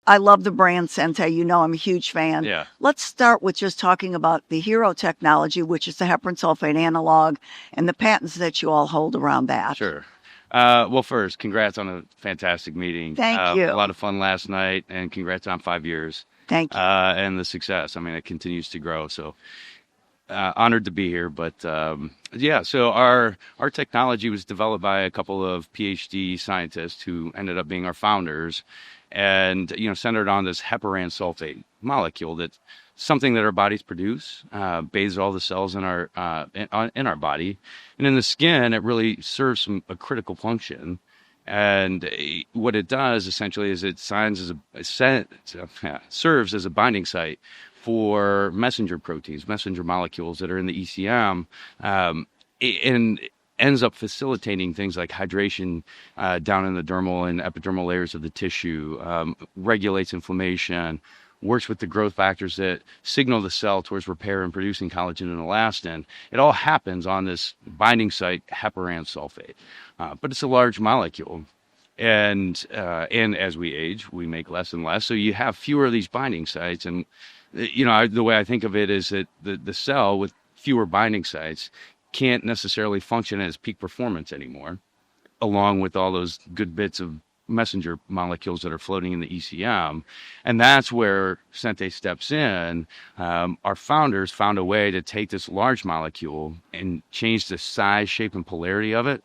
I love the brand Sente. You know I'm a huge fan. Yeah. Let's start with just talking about the hero technology, which is the heparan sulfate analog, and the patents that you all hold around that. Sure. Well, first, congrats on a fantastic meeting. Thank A you. lot of fun last night, and congrats on 5 years Thank you. and the success. I mean, it continues to grow. So honored to be here. But yeah, so our technology was developed by a couple of PhD scientists who ended up being our founders, and centered on this heparan sulfate molecule that's something that our bodies produce, bathes all the cells in our body, and in the skin, it really serves a critical function. And what it does essentially is it serves as a binding site for messenger proteins, messenger molecules that are in the ECM, and ends up facilitating things like hydration down in the dermal and epidermal layers of the tissue, regulates inflammation, works with the growth factors that signal the cell towards repair and producing collagen and elastin. It all happens on this binding site, heparan sulfate. But it's a large molecule. And as we age, we make less and less. So you have fewer of these binding sites. And, the way I think of it is that the cell with fewer binding sites can't necessarily function at its peak performance anymore, along with all those good bits of messenger molecules that are floating in the ECM. And that's where Sente steps in. Our founders found a way to take this large molecule and change the size, shape, and polarity of it,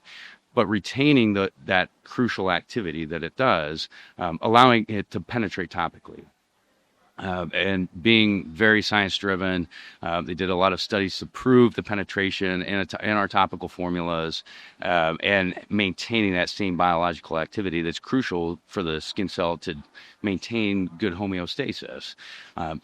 but retaining that crucial activity that it does, allowing it to penetrate topically. And being very science-driven, they did a lot of studies to prove the penetration in our topical formulas, and maintaining that same biological activity that's crucial for the skin cell to maintain good homeostasis.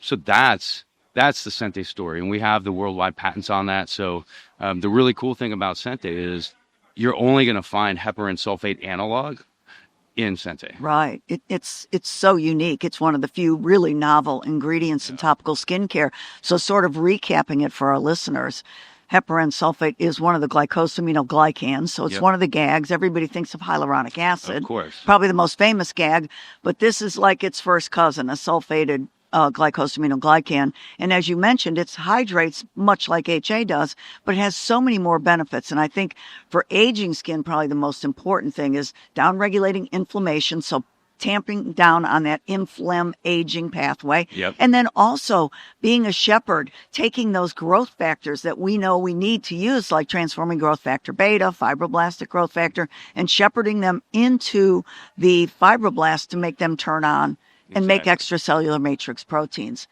So that's the Sente story, and we have the worldwide patents on that. So the really cool thing about Sente is you're only going to find heparan sulfate analog in Sente. Right. It's so unique. It's one of the few really novel ingredients in topical skincare. So sort of recapping it for our listeners, heparan sulfate is one of the glycosaminoglycans. So it's Yep. one of the GAGs. Everybody thinks of hyaluronic acid. Of course. Probably the most famous GAG, but this is like its first cousin, a sulfated glycosaminoglycan. And as you mentioned, it hydrates much like HA does, but it has so many more benefits. And I think for aging skin, probably the most important thing is down-regulating inflammation. So tamping down on that aging pathway. Yep. And then also being a shepherd, taking those growth factors that we know we need to use, like transforming growth factor beta, fibroblastic growth factor, and shepherding them into the fibroblasts to make them turn on and make Exactly. extracellular matrix proteins.